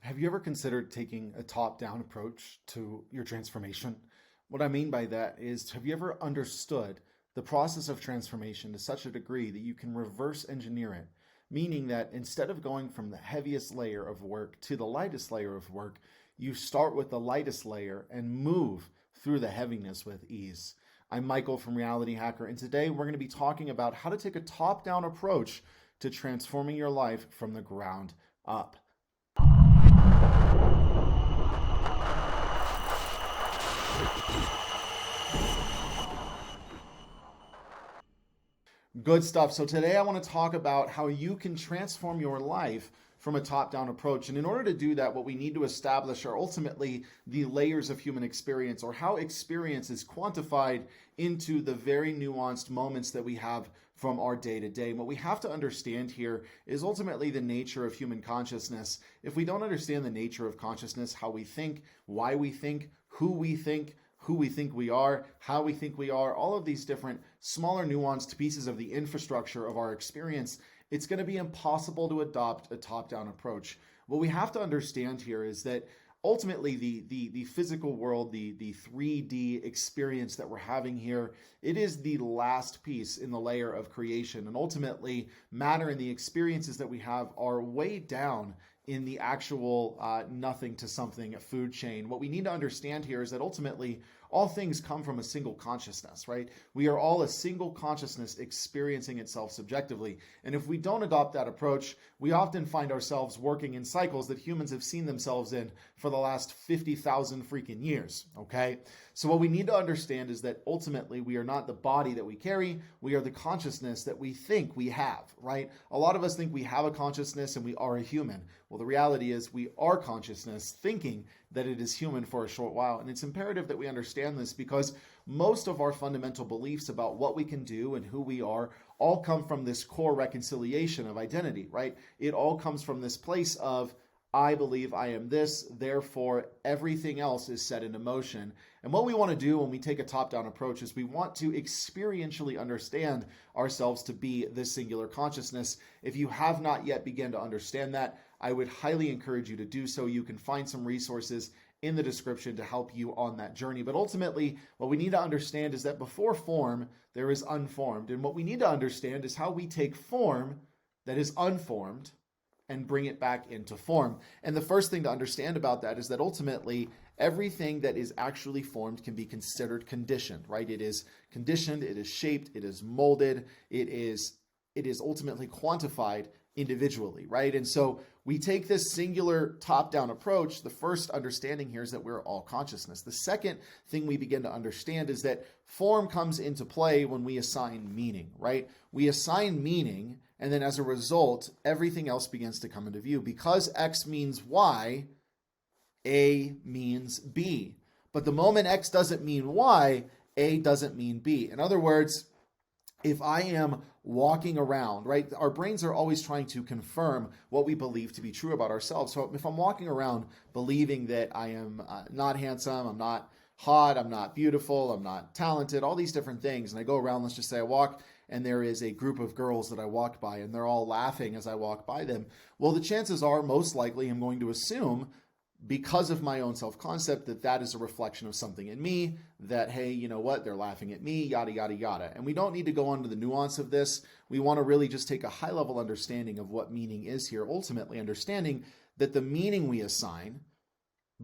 Have you ever considered taking a top-down approach to your transformation? What I mean by that is, have you ever understood the process of transformation to such a degree that you can reverse engineer it? Meaning that instead of going from the heaviest layer of work to the lightest layer of work, you start with the lightest layer and move through the heaviness with ease. I'm Michael from Reality Hacker, and today we're going to be talking about how to take a top-down approach to transforming your life from the ground up. Good stuff. So today I want to talk about how you can transform your life from a top-down approach. And in order to do that, what we need to establish are ultimately the layers of human experience, or how experience is quantified into the very nuanced moments that we have from our day-to-day. And what we have to understand here is ultimately the nature of human consciousness. If we don't understand the nature of consciousness, how we think, why we think, who we think, who we think we are, how we think we are, all of these different smaller nuanced pieces of the infrastructure of our experience, it's going to be impossible to adopt a top-down approach. What we have to understand here is that ultimately the physical world, the 3D experience that we're having here, it is the last piece in the layer of creation. And ultimately, matter and the experiences that we have are way down in the actual nothing to something food chain. What we need to understand here is that ultimately all things come from a single consciousness, right? We are all a single consciousness experiencing itself subjectively. And if we don't adopt that approach, we often find ourselves working in cycles that humans have seen themselves in for the last 50,000 freaking years, okay? So what we need to understand is that ultimately we are not the body that we carry, we are the consciousness that we think we have, right? A lot of us think we have a consciousness and we are a human. Well, the reality is we are consciousness thinking that it is human for a short while. And it's imperative that we understand this because most of our fundamental beliefs about what we can do and who we are all come from this core reconciliation of identity, right? It all comes from this place of, I believe I am this, therefore everything else is set into motion. And what we want to do when we take a top-down approach is we want to experientially understand ourselves to be this singular consciousness. If you have not yet begun to understand that, I would highly encourage you to do so. You can find some resources in the description to help you on that journey. But ultimately, what we need to understand is that before form, there is unformed. And what we need to understand is how we take form that is unformed and bring it back into form. And the first thing to understand about that is that ultimately everything that is actually formed can be considered conditioned, right? It is conditioned, it is shaped, it is molded, it is ultimately quantified individually, right? And so we take this singular top-down approach. The first understanding here is that we're all consciousness. The second thing we begin to understand is that form comes into play when we assign meaning, right? We assign meaning, and then as a result, everything else begins to come into view. Because X means Y, A means B. But the moment X doesn't mean Y, A doesn't mean B. In other words, if I am walking around, right, our brains are always trying to confirm what we believe to be true about ourselves. So if I'm walking around believing that I am not handsome, I'm not hot, I'm not beautiful, I'm not talented, all these different things, and I go around, let's just say I walk, and there is a group of girls that I walk by, and they're all laughing as I walk by them, well, the chances are most likely I'm going to assume, because of my own self-concept, that that is a reflection of something in me, that, hey, you know what, they're laughing at me, yada, yada, yada. And we don't need to go into the nuance of this. We want to really just take a high-level understanding of what meaning is here, ultimately understanding that the meaning we assign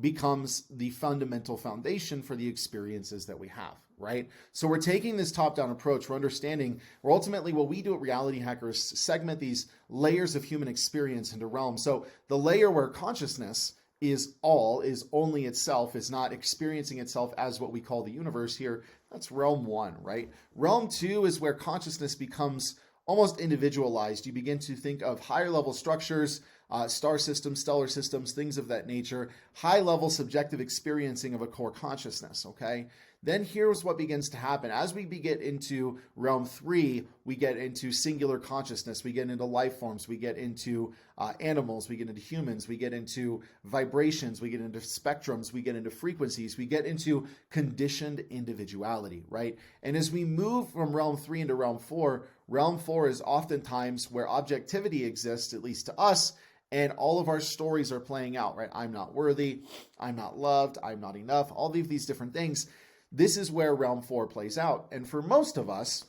becomes the fundamental foundation for the experiences that we have, right? So we're taking this top-down approach. We're understanding, we're ultimately, what we do at Reality Hackers, segment these layers of human experience into realms. So the layer where consciousness is only itself, is not experiencing itself as what we call the universe here. That's realm 1, right? Realm 2 is where consciousness becomes almost individualized. You begin to think of higher level structures, star systems, stellar systems, things of that nature, high level subjective experiencing of a core consciousness, okay? Then here's what begins to happen. As we get into realm 3, we get into singular consciousness, we get into life forms, we get into animals, we get into humans, we get into vibrations, we get into spectrums, we get into frequencies, we get into conditioned individuality, right? And as we move from realm 3 into realm 4 is oftentimes where objectivity exists, at least to us, And all of our stories are playing out, right? I'm not worthy, I'm not loved, I'm not enough, all of these different things. This is where realm 4 plays out. And for most of us,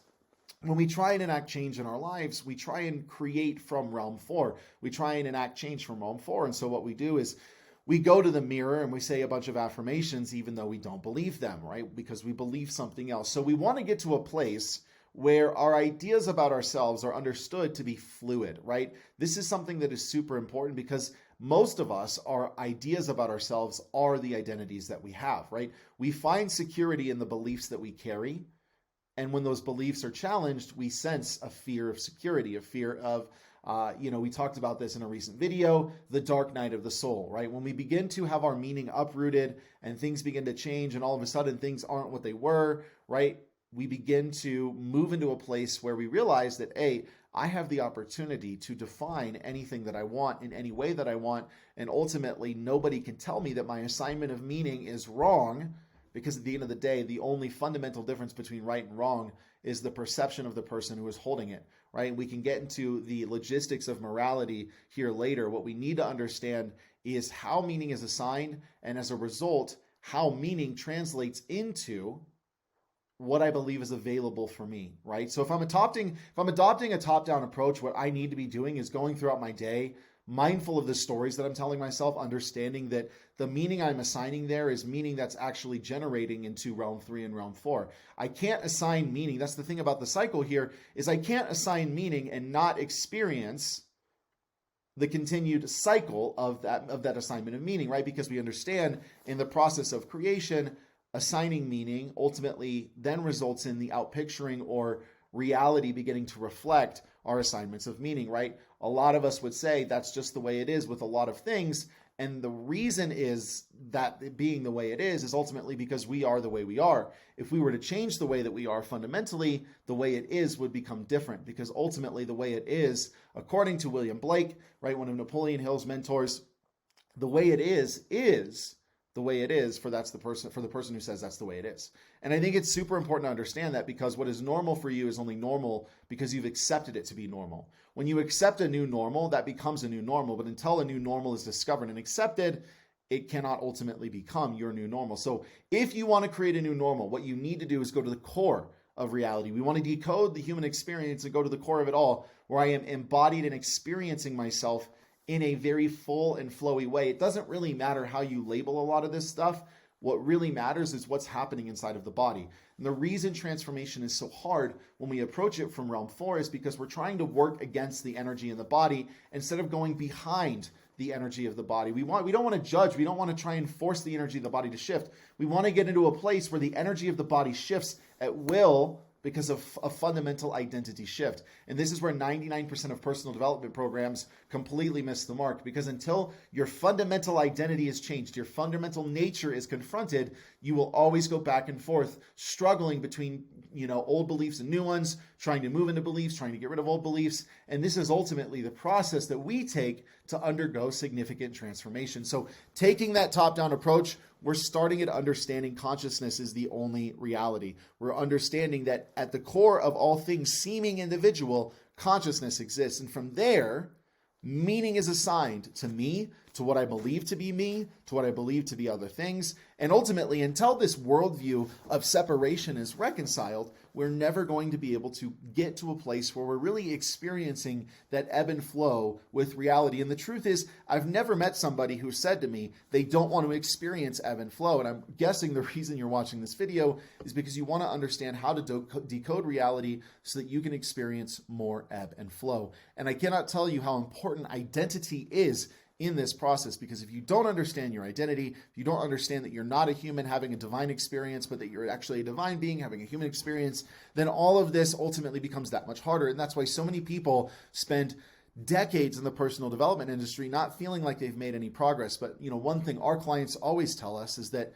when we try and enact change in our lives, we try and create from realm 4. We try and enact change from realm 4. And so what we do is we go to the mirror and we say a bunch of affirmations, even though we don't believe them, right? Because we believe something else. So we want to get to a place where our ideas about ourselves are understood to be fluid, right? This is something that is super important because most of us, our ideas about ourselves are the identities that we have, right? We find security in the beliefs that we carry. And when those beliefs are challenged, we sense a fear of security, a fear of, we talked about this in a recent video, the dark night of the soul, right? When we begin to have our meaning uprooted and things begin to change and all of a sudden things aren't what they were, right? We begin to move into a place where we realize that, hey, I have the opportunity to define anything that I want in any way that I want. And ultimately, nobody can tell me that my assignment of meaning is wrong, because at the end of the day, the only fundamental difference between right and wrong is the perception of the person who is holding it, right? We can get into the logistics of morality here later. What we need to understand is how meaning is assigned, and as a result, how meaning translates into what I believe is available for me, right? So if I'm adopting a top-down approach, what I need to be doing is going throughout my day, mindful of the stories that I'm telling myself, understanding that the meaning I'm assigning there is meaning that's actually generating into realm 3 and realm 4. I can't assign meaning. That's the thing about the cycle here, is I can't assign meaning and not experience the continued cycle of that assignment of meaning, right? Because we understand in the process of creation, assigning meaning ultimately then results in the outpicturing or reality beginning to reflect our assignments of meaning, right? A lot of us would say that's just the way it is with a lot of things. And the reason is that it being the way it is ultimately because we are the way we are. If we were to change the way that we are fundamentally, the way it is would become different, because ultimately the way it is, according to William Blake, right, one of Napoleon Hill's mentors, the way it is the way it is for the person who says that's the way it is. And I think it's super important to understand that, because what is normal for you is only normal because you've accepted it to be normal. When you accept a new normal, that becomes a new normal. But until a new normal is discovered and accepted, it cannot ultimately become your new normal. So if you want to create a new normal, what you need to do is go to the core of reality. We want to decode the human experience and go to the core of it all, where I am embodied and experiencing myself in a very full and flowy way. It doesn't really matter how you label a lot of this stuff. What really matters is what's happening inside of the body. And the reason transformation is so hard when we approach it from realm 4 is because we're trying to work against the energy in the body instead of going behind the energy of the body. We don't want to judge. We don't want to try and force the energy of the body to shift. We want to get into a place where the energy of the body shifts at will, because of a fundamental identity shift. And this is where 99% of personal development programs completely miss the mark, because until your fundamental identity is changed, your fundamental nature is confronted, you will always go back and forth, struggling between old beliefs and new ones, trying to move into beliefs, trying to get rid of old beliefs. And this is ultimately the process that we take to undergo significant transformation. So taking that top-down approach, we're starting at understanding consciousness is the only reality. We're understanding that at the core of all things seeming individual, consciousness exists. And from there, meaning is assigned to me, to what I believe to be me, to what I believe to be other things. And ultimately, until this worldview of separation is reconciled, we're never going to be able to get to a place where we're really experiencing that ebb and flow with reality. And the truth is, I've never met somebody who said to me they don't want to experience ebb and flow. And I'm guessing the reason you're watching this video is because you want to understand how to decode reality so that you can experience more ebb and flow. And I cannot tell you how important identity is in this process, because if you don't understand your identity, if you don't understand that you're not a human having a divine experience, but that you're actually a divine being having a human experience, then all of this ultimately becomes that much harder. And that's why so many people spend decades in the personal development industry not feeling like they've made any progress. But one thing our clients always tell us is that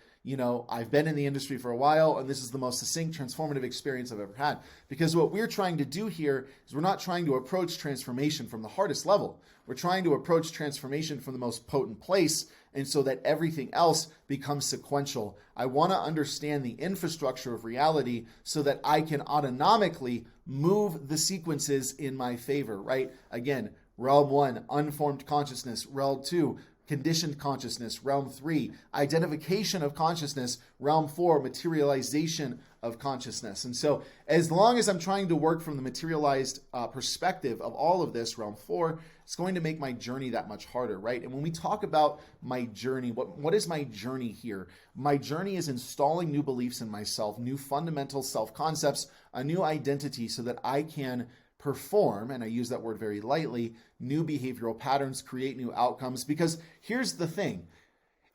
I've been in the industry for a while, and this is the most succinct, transformative experience I've ever had. Because what we're trying to do here is we're not trying to approach transformation from the hardest level. We're trying to approach transformation from the most potent place, and so that everything else becomes sequential. I want to understand the infrastructure of reality so that I can autonomically move the sequences in my favor, right? Again, Realm 1, unformed consciousness. Realm 2, conditioned consciousness. Realm 3, identification of consciousness. Realm 4, materialization of consciousness. And so as long as I'm trying to work from the materialized perspective of all of this, Realm 4, it's going to make my journey that much harder, right? And when we talk about my journey, what is my journey here? My journey is installing new beliefs in myself, new fundamental self-concepts, a new identity so that I can perform, and I use that word very lightly, new behavioral patterns, create new outcomes. Because here's the thing.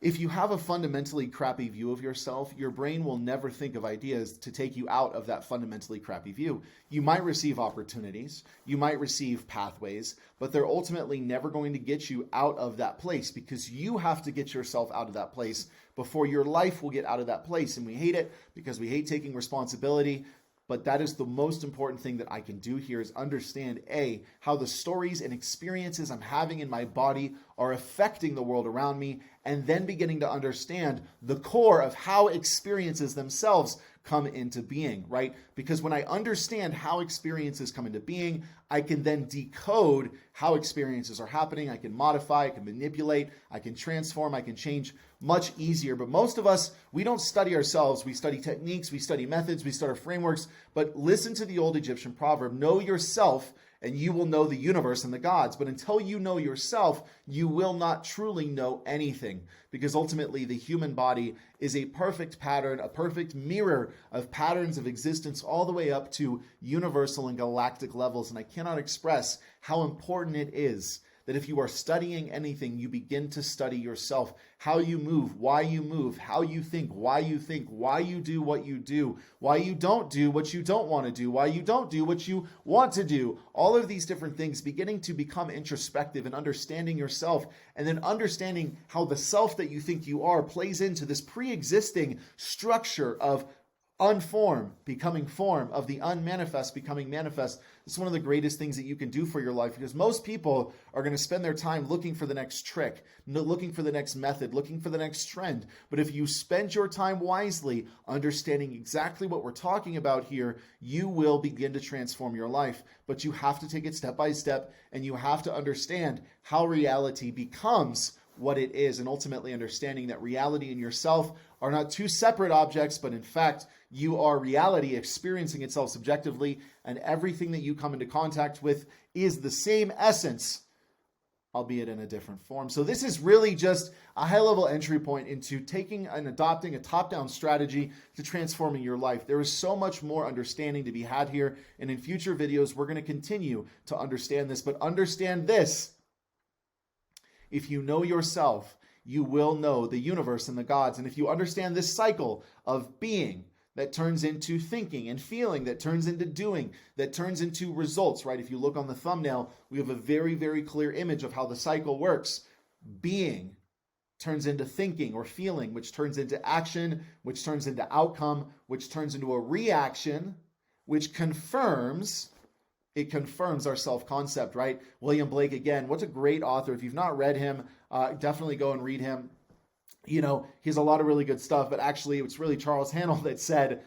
If you have a fundamentally crappy view of yourself, your brain will never think of ideas to take you out of that fundamentally crappy view. You might receive opportunities, you might receive pathways, but they're ultimately never going to get you out of that place because you have to get yourself out of that place before your life will get out of that place. And we hate it because we hate taking responsibility. But that is the most important thing that I can do here is understand, A, how the stories and experiences I'm having in my body are affecting the world around me, and then beginning to understand the core of how experiences themselves come into being, right? Because when I understand how experiences come into being, I can then decode how experiences are happening. I can modify, I can manipulate, I can transform, I can change much easier. But most of us, we don't study ourselves. We study techniques, we study methods, we study frameworks. But listen to the old Egyptian proverb, know yourself and you will know the universe and the gods. But until you know yourself, you will not truly know anything. Because ultimately, the human body is a perfect pattern, a perfect mirror of patterns of existence all the way up to universal and galactic levels. And I cannot express how important it is that if you are studying anything, you begin to study yourself, how you move, how you think, why you do what you do, why you don't do what you don't want to do, why you don't do what you want to do. All of these different things, beginning to become introspective and understanding yourself, and then understanding how the self that you think you are plays into this pre-existing structure of unformed becoming form, of the unmanifest becoming manifest. It's one of the greatest things that you can do for your life, because most people are going to spend their time looking for the next trick, looking for the next method, looking for the next trend. But if you spend your time wisely, understanding exactly what we're talking about here, you will begin to transform your life. But you have to take it step by step, and you have to understand how reality becomes what it is, and ultimately understanding that reality and yourself are not two separate objects, but in fact, you are reality experiencing itself subjectively, and everything that you come into contact with is the same essence, albeit in a different form. So this is really just a high-level entry point into taking and adopting a top-down strategy to transforming your life. There is so much more understanding to be had here, and in future videos, we're going to continue to understand this, but understand this. If you know yourself, you will know the universe and the gods. And if you understand this cycle of being that turns into thinking, and feeling that turns into doing, that turns into results, right? If you look on the thumbnail, we have a very, very clear image of how the cycle works. Being turns into thinking or feeling, which turns into action, which turns into outcome, which turns into a reaction, which confirms our self-concept, right? William Blake, again, what's a great author. If you've not read him, definitely go and read him. You know, he has a lot of really good stuff, but actually it's really Charles Haanel that said,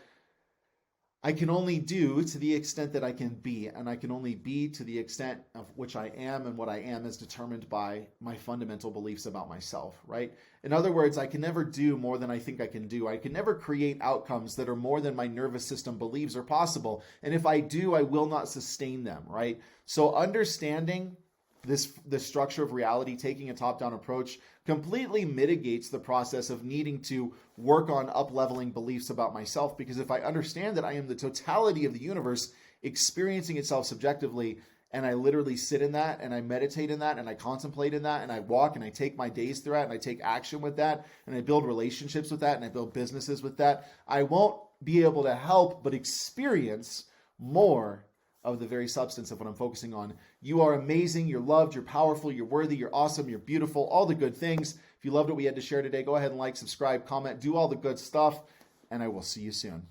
I can only do to the extent that I can be, and I can only be to the extent of which I am, and what I am is determined by my fundamental beliefs about myself, right? In other words, I can never do more than I think I can do. I can never create outcomes that are more than my nervous system believes are possible. And if I do, I will not sustain them, right? So understanding this structure of reality, taking a top-down approach, completely mitigates the process of needing to work on up-leveling beliefs about myself. Because if I understand that I am the totality of the universe experiencing itself subjectively, and I literally sit in that, and I meditate in that, and I contemplate in that, and I walk, and I take my days through that, and I take action with that, and I build relationships with that, and I build businesses with that, I won't be able to help but experience more of the very substance of what I'm focusing on. You are amazing, you're loved, you're powerful, you're worthy, you're awesome, you're beautiful, all the good things. If you loved what we had to share today, go ahead and like, subscribe, comment, do all the good stuff, and I will see you soon.